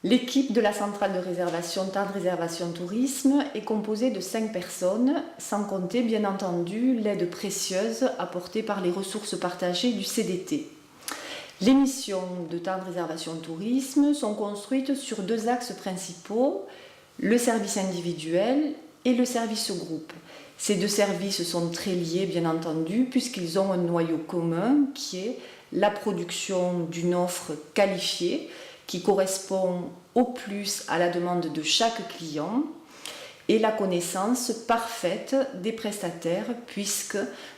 L'équipe de la centrale de réservation Tendre Réservation Tourisme est composée de 5 personnes, sans compter bien entendu l'aide précieuse apportée par les ressources partagées du CDT. Les missions de Tendre Réservation Tourisme sont construites sur 2 axes principaux, le service individuel et le service groupe. Ces 2 services sont très liés bien entendu puisqu'ils ont un noyau commun qui est la production d'une offre qualifiée qui correspond au plus à la demande de chaque client et la connaissance parfaite des prestataires puisque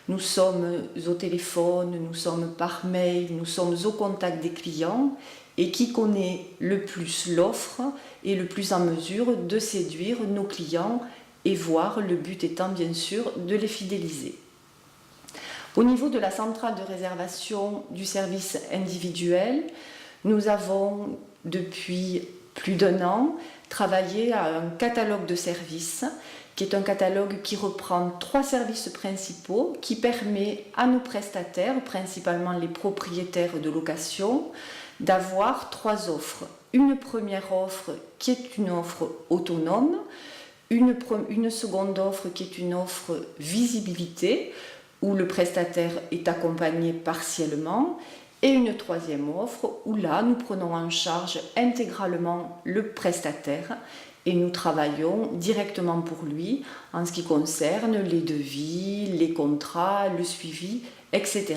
nous sommes au téléphone, nous sommes par mail, nous sommes au contact des clients et qui connaît le plus l'offre est le plus en mesure de séduire nos clients et voir le but étant bien sûr de les fidéliser. Au niveau de la centrale de réservation du service individuel, nous avons depuis plus d'1 an travaillé à un catalogue de services qui est un catalogue qui reprend 3 services principaux qui permet à nos prestataires, principalement les propriétaires de location, d'avoir 3 offres. Une première offre qui est une offre autonome, une seconde offre qui est une offre visibilité où le prestataire est accompagné partiellement et une 3e offre où là nous prenons en charge intégralement le prestataire et nous travaillons directement pour lui en ce qui concerne les devis, les contrats, le suivi, etc.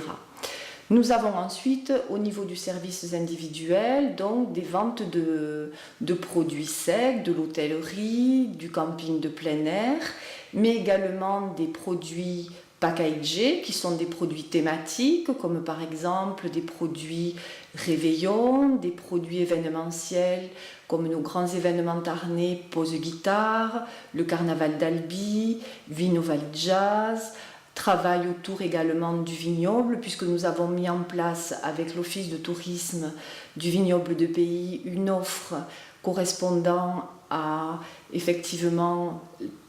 Nous avons ensuite au niveau du service individuel donc des ventes de produits secs, de l'hôtellerie, du camping de plein air, mais également des produits packagés qui sont des produits thématiques comme par exemple des produits réveillons, des produits événementiels comme nos grands événements tarnais Pose Guitare, le Carnaval d'Albi, Vino Val Jazz, travail autour également du vignoble puisque nous avons mis en place avec l'Office de tourisme du vignoble de Pays une offre correspondant à effectivement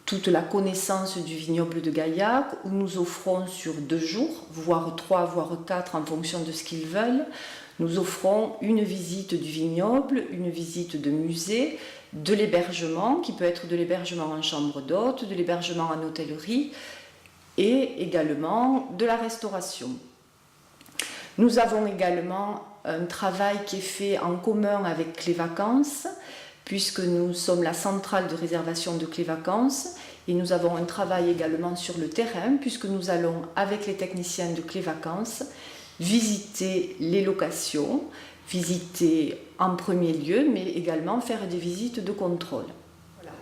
toute la connaissance du vignoble de Gaillac où nous offrons sur 2 jours, voire 3, voire 4 en fonction de ce qu'ils veulent, nous offrons une visite du vignoble, une visite de musée, de l'hébergement qui peut être de l'hébergement en chambre d'hôte, de l'hébergement en hôtellerie et également de la restauration. Nous avons également un travail qui est fait en commun avec Clé Vacances puisque nous sommes la centrale de réservation de Clé Vacances et nous avons un travail également sur le terrain puisque nous allons avec les techniciens de Clé Vacances visiter les locations, visiter en premier lieu mais également faire des visites de contrôle. Voilà.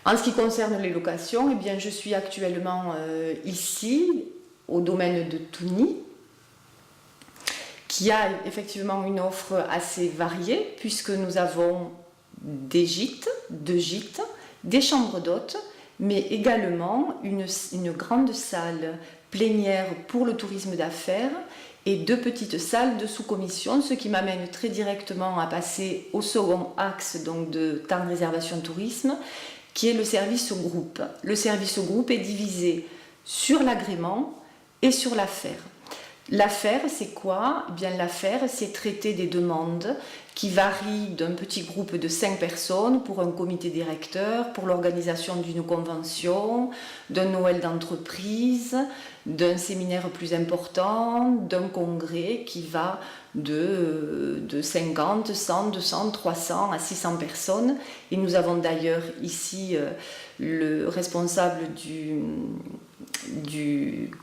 En ce qui concerne les locations, eh bien, je suis actuellement ici au domaine de Touny qui a effectivement une offre assez variée puisque nous avons des gîtes, 2 gîtes, des chambres d'hôtes, mais également une grande salle plénière pour le tourisme d'affaires et 2 petites salles de sous-commission, ce qui m'amène très directement à passer au second axe donc, de Tendre Réservation Tourisme, qui est le service groupe. Le service groupe est divisé sur l'agrément et sur l'affaire. L'affaire, c'est quoi? Eh bien, l'affaire, c'est traiter des demandes qui varient d'un petit groupe de 5 personnes pour un comité directeur, pour l'organisation d'une convention, d'un Noël d'entreprise, d'un séminaire plus important, d'un congrès qui va de 50, 100, 200, 300 à 600 personnes. Et nous avons d'ailleurs ici le responsable du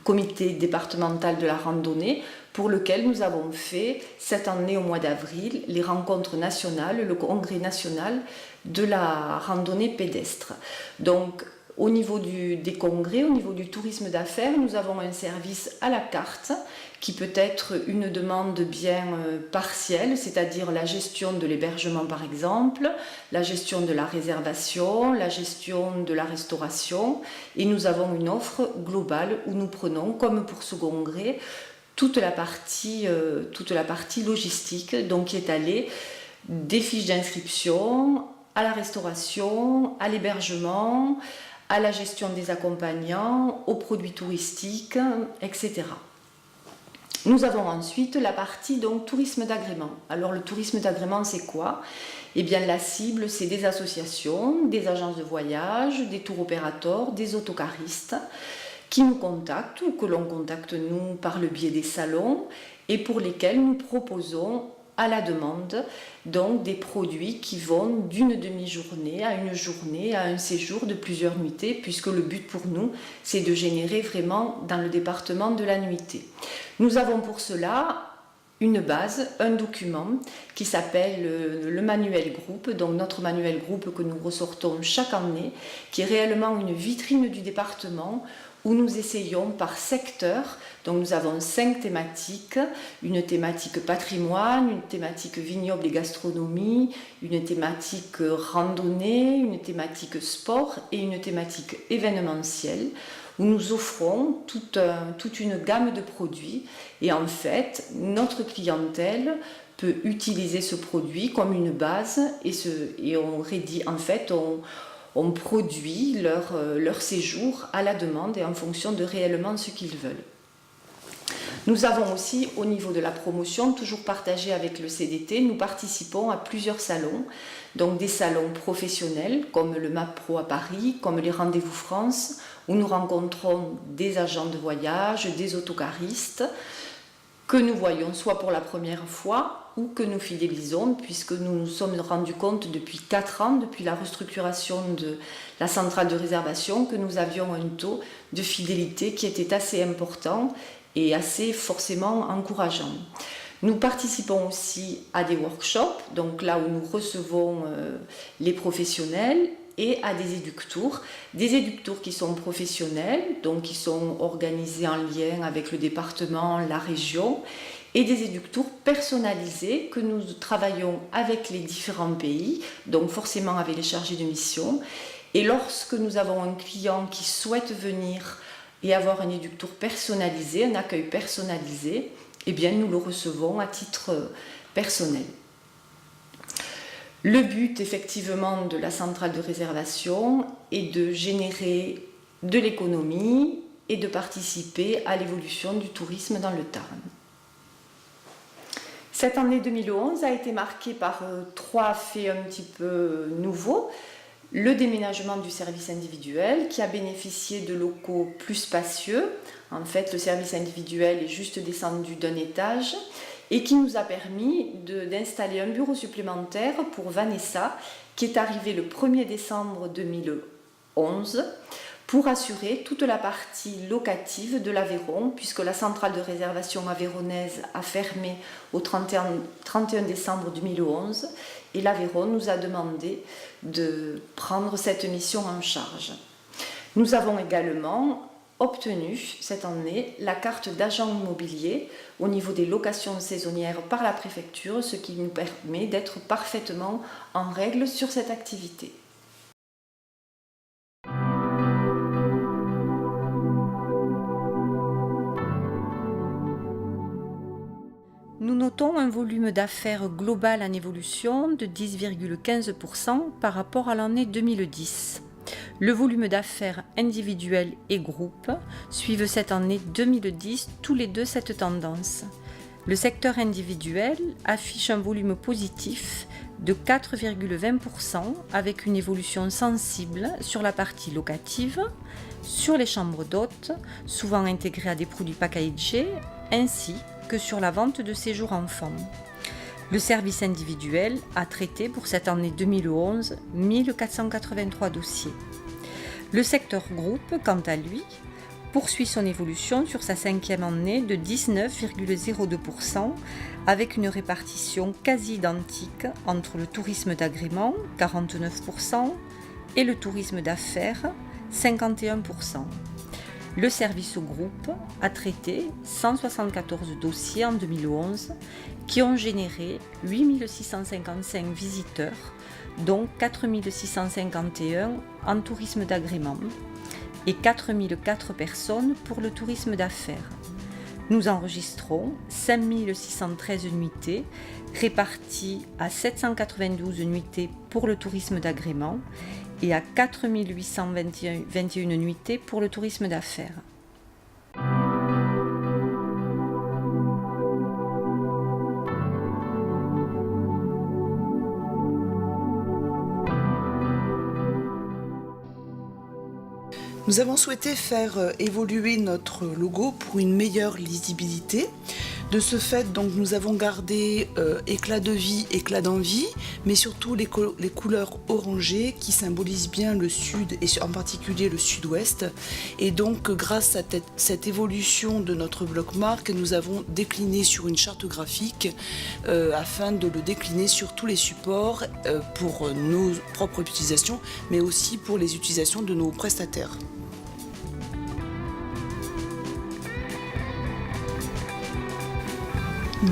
comité départemental de la randonnée pour lequel nous avons fait cette année au mois d'avril les rencontres nationales, le congrès national de la randonnée pédestre. Donc au niveau des congrès, au niveau du tourisme d'affaires, nous avons un service à la carte qui peut être une demande bien partielle, c'est-à-dire la gestion de l'hébergement par exemple, la gestion de la réservation, la gestion de la restauration, et nous avons une offre globale où nous prenons, comme pour ce congrès, toute la partie logistique, donc qui est allée des fiches d'inscription à la restauration, à l'hébergement, à la gestion des accompagnants, aux produits touristiques, etc. Nous avons ensuite la partie donc tourisme d'agrément. Alors le tourisme d'agrément, c'est quoi? Eh bien la cible, c'est des associations, des agences de voyage, des tours opérateurs, des autocaristes qui nous contactent ou que l'on contacte nous par le biais des salons et pour lesquels nous proposons à la demande donc des produits qui vont d'une demi-journée à une journée, à un séjour de plusieurs nuitées, puisque le but pour nous, c'est de générer vraiment dans le département de la nuitée. Nous avons pour cela une base, un document qui s'appelle le manuel groupe, donc notre manuel groupe que nous ressortons chaque année, qui est réellement une vitrine du département où nous essayons par secteur, donc nous avons 5 thématiques, une thématique patrimoine, une thématique vignoble et gastronomie, une thématique randonnée, une thématique sport et une thématique événementielle, où nous offrons toute une gamme de produits et en fait notre clientèle peut utiliser ce produit comme une base et on rédige en fait on produit leur séjour à la demande et en fonction de réellement ce qu'ils veulent. Nous avons aussi, au niveau de la promotion, toujours partagé avec le CDT, nous participons à plusieurs salons, donc des salons professionnels comme le MAP Pro à Paris, comme les Rendez-vous France, où nous rencontrons des agents de voyage, des autocaristes, que nous voyons soit pour la première fois ou que nous fidélisons, puisque nous nous sommes rendus compte depuis 4 ans, depuis la restructuration de la centrale de réservation, que nous avions un taux de fidélité qui était assez important et assez forcément encourageant. Nous participons aussi à des workshops, donc là où nous recevons les professionnels, et à des éductours qui sont professionnels, donc qui sont organisés en lien avec le département, la région, et des éductours personnalisés que nous travaillons avec les différents pays, donc forcément avec les chargés de mission. Et lorsque nous avons un client qui souhaite venir et avoir un éductour personnalisé, un accueil personnalisé, eh bien nous le recevons à titre personnel. Le but effectivement de la centrale de réservation est de générer de l'économie et de participer à l'évolution du tourisme dans le Tarn. Cette année 2011 a été marquée par 3 faits un petit peu nouveaux. Le déménagement du service individuel qui a bénéficié de locaux plus spacieux. En fait, le service individuel est juste descendu d'un étage et qui nous a permis d'installer un bureau supplémentaire pour Vanessa qui est arrivée le 1er décembre 2011 pour assurer toute la partie locative de l'Aveyron, puisque la centrale de réservation aveyronnaise a fermé au 31 décembre 2011 et l'Aveyron nous a demandé de prendre cette mission en charge. Nous avons également obtenu cette année la carte d'agent immobilier au niveau des locations saisonnières par la préfecture, ce qui nous permet d'être parfaitement en règle sur cette activité. Nous notons un volume d'affaires global en évolution de 10,15% par rapport à l'année 2010. Le volume d'affaires individuel et groupe suivent cette année 2010 tous les deux cette tendance. Le secteur individuel affiche un volume positif de 4,20% avec une évolution sensible sur la partie locative, sur les chambres d'hôtes, souvent intégrées à des produits packagés, ainsi que sur la vente de séjours enfants. Le service individuel a traité pour cette année 2011 1483 dossiers. Le secteur groupe, quant à lui, poursuit son évolution sur sa 5e année de 19,02% avec une répartition quasi identique entre le tourisme d'agrément, 49%, et le tourisme d'affaires, 51%. Le service au groupe a traité 174 dossiers en 2011 qui ont généré 8 655 visiteurs, dont 4 651 en tourisme d'agrément et 4 004 personnes pour le tourisme d'affaires. Nous enregistrons 5 613 nuitées réparties à 792 nuitées pour le tourisme d'agrément et à 4 821 nuitées pour le tourisme d'affaires. Nous avons souhaité faire évoluer notre logo pour une meilleure lisibilité. De ce fait, donc, nous avons gardé éclat de vie, éclat d'envie, mais surtout les couleurs orangées qui symbolisent bien le sud et en particulier le sud-ouest. Et donc, grâce à cette évolution de notre bloc marque, nous avons décliné sur une charte graphique afin de le décliner sur tous les supports pour nos propres utilisations, mais aussi pour les utilisations de nos prestataires.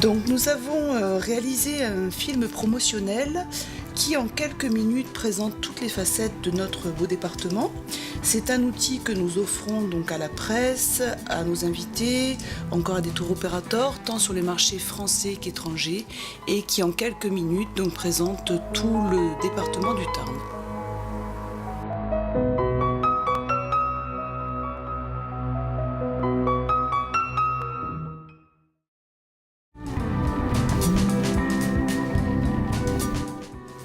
Donc nous avons réalisé un film promotionnel qui en quelques minutes présente toutes les facettes de notre beau département. C'est un outil que nous offrons donc à la presse, à nos invités, encore à des tour opérateurs, tant sur les marchés français qu'étrangers, et qui en quelques minutes donc présente tout le département du Tarn.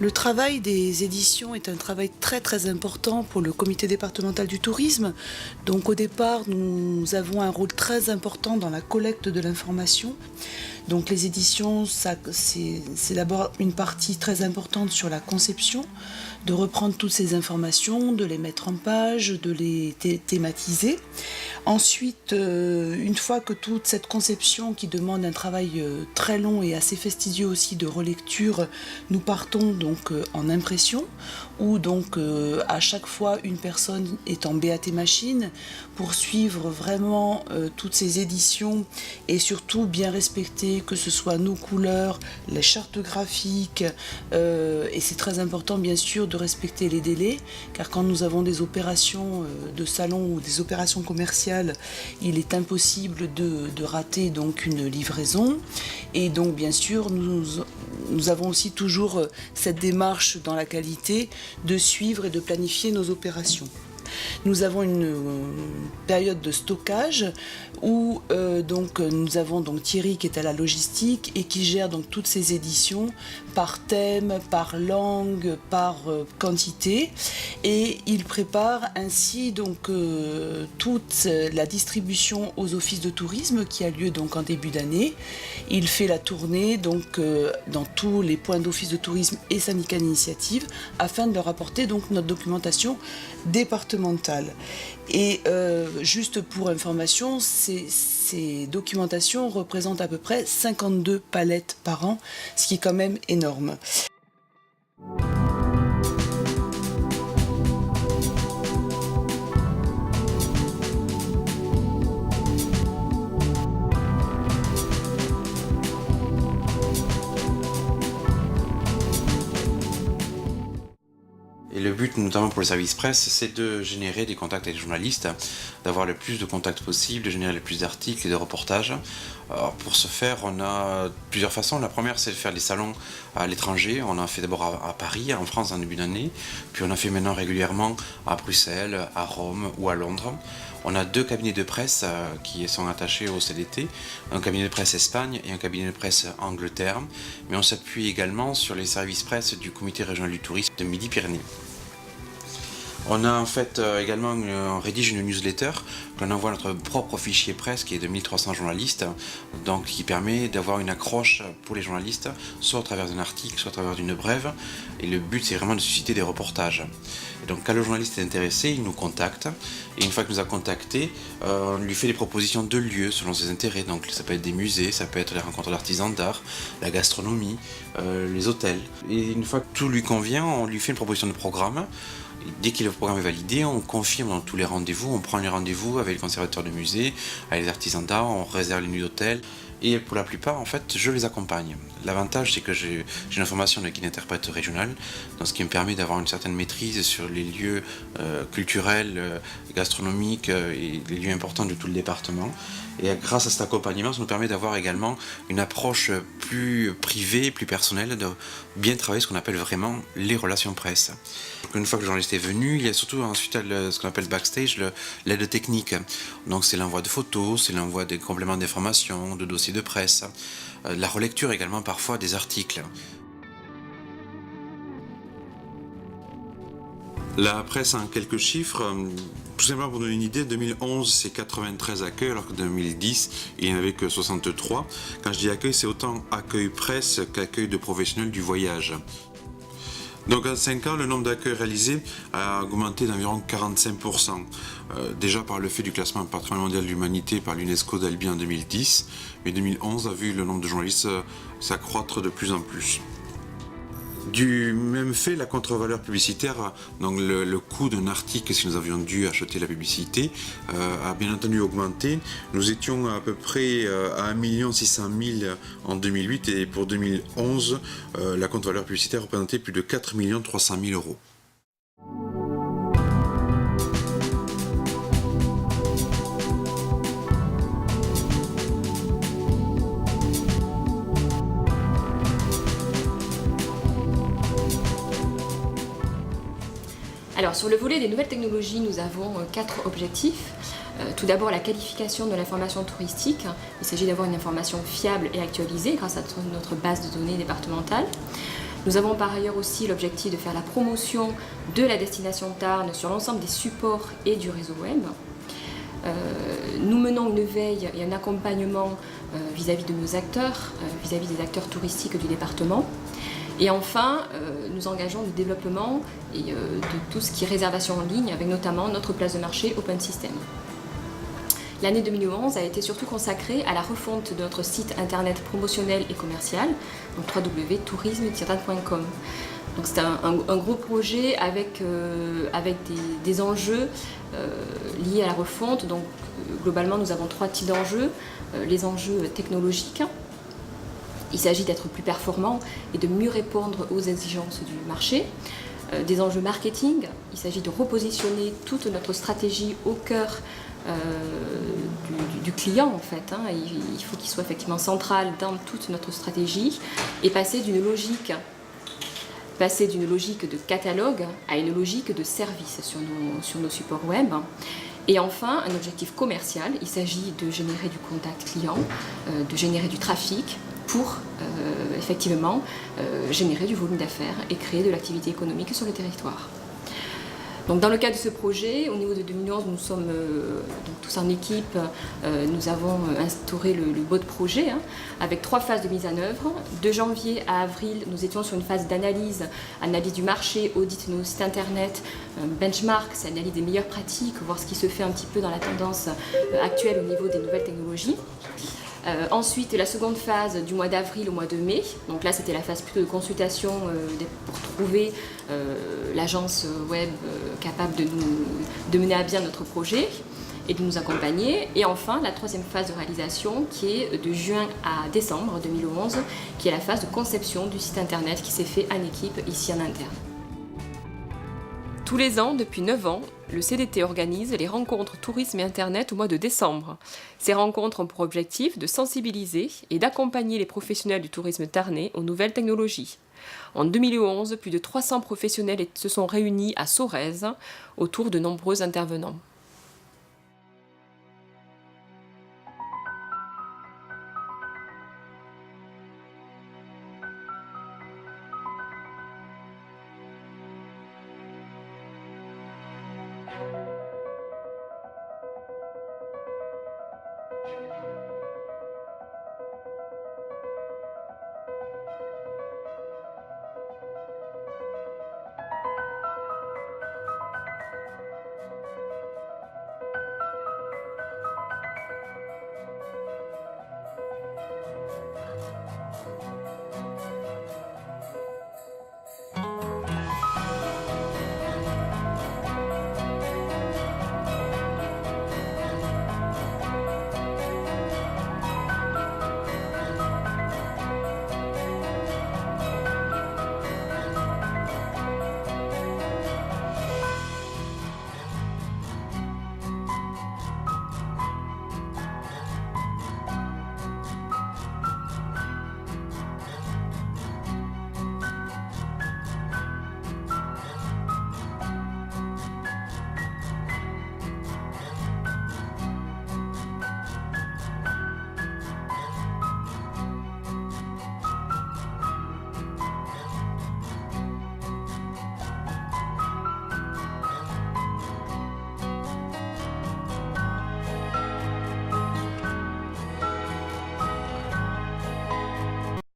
Le travail des éditions est un travail très important pour le comité départemental du tourisme. Donc au départ, nous avons un rôle très important dans la collecte de l'information. Donc les éditions, c'est d'abord une partie très importante sur la conception, de reprendre toutes ces informations, de les mettre en page, de les thématiser. Ensuite, une fois que toute cette conception qui demande un travail très long et assez fastidieux aussi de relecture, nous partons donc en impression, où donc à chaque fois une personne est en BAT machine pour suivre vraiment toutes ces éditions et surtout bien respecter que ce soit nos couleurs, les chartes graphiques, et c'est très important bien sûr de respecter les délais, car quand nous avons des opérations de salon ou des opérations commerciales, il est impossible de rater donc une livraison. Et donc bien sûr nous avons aussi toujours cette démarche dans la qualité de suivre et de planifier nos opérations. Nous avons une période de stockage où donc, nous avons donc Thierry qui est à la logistique et qui gère donc toutes ces éditions par thème, par langue, par quantité, et il prépare ainsi donc toute la distribution aux offices de tourisme qui a lieu donc en début d'année. Il fait la tournée donc dans tous les points d'office de tourisme et syndicats d'initiative afin de leur apporter donc notre documentation départementale. Et juste pour information, ces documentations représentent à peu près 52 palettes par an, ce qui est quand même énorme. Et le but, notamment pour le service presse, c'est de générer des contacts avec les journalistes, d'avoir le plus de contacts possible, de générer le plus d'articles et de reportages. Alors pour ce faire, on a plusieurs façons. La première, c'est de faire des salons à l'étranger. On en fait d'abord à Paris, en France, en début d'année. Puis on en fait maintenant régulièrement à Bruxelles, à Rome ou à Londres. On a 2 cabinets de presse qui sont attachés au CDT, un cabinet de presse Espagne et un cabinet de presse Angleterre. Mais on s'appuie également sur les services presse du comité régional du tourisme de Midi-Pyrénées. On a en fait également on rédige une newsletter qu'on envoie à notre propre fichier presse qui est de 1300 journalistes, donc qui permet d'avoir une accroche pour les journalistes, soit au travers d'un article, soit au travers d'une brève. Et le but, c'est vraiment de susciter des reportages. Et donc quand le journaliste est intéressé, il nous contacte. Et une fois qu'il nous a contacté, on lui fait des propositions de lieux selon ses intérêts. Donc ça peut être des musées, ça peut être les rencontres d'artisans d'art, la gastronomie, les hôtels. Et une fois que tout lui convient, on lui fait une proposition de programme. Dès que le programme est validé, on confirme dans tous les rendez-vous, on prend les rendez-vous avec les conservateurs de musées, avec les artisans d'art, on réserve les nuits d'hôtel. Et pour la plupart, en fait, je les accompagne. L'avantage, c'est que j'ai une formation de guide interprète régional, donc ce qui me permet d'avoir une certaine maîtrise sur les lieux culturels, gastronomiques et les lieux importants de tout le département. Et grâce à cet accompagnement, ça nous permet d'avoir également une approche plus privée, plus personnelle, de bien travailler ce qu'on appelle vraiment les relations presse. Une fois que le journaliste est venu, il y a surtout ensuite ce qu'on appelle backstage, l'aide technique. Donc c'est l'envoi de photos, c'est l'envoi des compléments d'information, de dossiers de presse, la relecture également parfois des articles. La presse, en quelques chiffres, Tout simplement pour donner une idée, en 2011 c'est 93 accueils alors qu'en 2010 il n'y en avait que 63. Quand je dis accueil, c'est autant accueil presse qu'accueil de professionnels du voyage. Donc en 5 ans, le nombre d'accueils réalisés a augmenté d'environ 45%. Déjà par le fait du classement patrimoine mondial de l'humanité par l'UNESCO d'Albi en 2010, mais 2011 a vu le nombre de journalistes s'accroître de plus en plus. Du même fait, la contre-valeur publicitaire, donc le coût d'un article si nous avions dû acheter la publicité, a bien entendu augmenté. Nous étions à peu près à 1 600 000 en 2008 et pour 2011, la contre-valeur publicitaire représentait plus de 4 300 000 euros. Alors sur le volet des nouvelles technologies, nous avons 4 objectifs. Tout d'abord la qualification de l'information touristique. Il s'agit d'avoir une information fiable et actualisée grâce à notre base de données départementale. Nous avons par ailleurs aussi l'objectif de faire la promotion de la destination Tarn sur l'ensemble des supports et du réseau web. Nous menons une veille et un accompagnement vis-à-vis de nos acteurs, vis-à-vis des acteurs touristiques du département. Et enfin, nous engageons le développement de tout ce qui est réservation en ligne, avec notamment notre place de marché Open System. L'année 2011 a été surtout consacrée à la refonte de notre site internet promotionnel et commercial, donc www.tourisme-tarn.com. Donc c'est un gros projet avec des enjeux liés à la refonte. Donc globalement, nous avons 3 types d'enjeux. Les enjeux technologiques. Il s'agit d'être plus performant et de mieux répondre aux exigences du marché. Des enjeux marketing, il s'agit de repositionner toute notre stratégie au cœur du client en fait. Il faut qu'il soit effectivement central dans toute notre stratégie et passer d'une logique de catalogue à une logique de service sur nos supports web. Et enfin, un objectif commercial, il s'agit de générer du contact client, de générer du trafic pour effectivement générer du volume d'affaires et créer de l'activité économique sur le territoire. Donc dans le cadre de ce projet, au niveau de 2011, nous sommes donc tous en équipe, nous avons instauré le BOD projet avec 3 phases de mise en œuvre. De janvier à avril, nous étions sur une phase d'analyse du marché, audit de nos sites internet, benchmark, c'est analyse des meilleures pratiques, voir ce qui se fait un petit peu dans la tendance actuelle au niveau des nouvelles technologies. Ensuite, la seconde phase du mois d'avril au mois de mai. Donc là, c'était la phase plutôt de consultation pour trouver l'agence web capable de mener à bien notre projet et de nous accompagner. Et enfin, la 3e phase de réalisation qui est de juin à décembre 2011, qui est la phase de conception du site internet qui s'est fait en équipe ici en interne. Tous les ans, depuis 9 ans, le CDT organise les rencontres tourisme et internet au mois de décembre. Ces rencontres ont pour objectif de sensibiliser et d'accompagner les professionnels du tourisme tarnais aux nouvelles technologies. En 2011, plus de 300 professionnels se sont réunis à Sorèze autour de nombreux intervenants.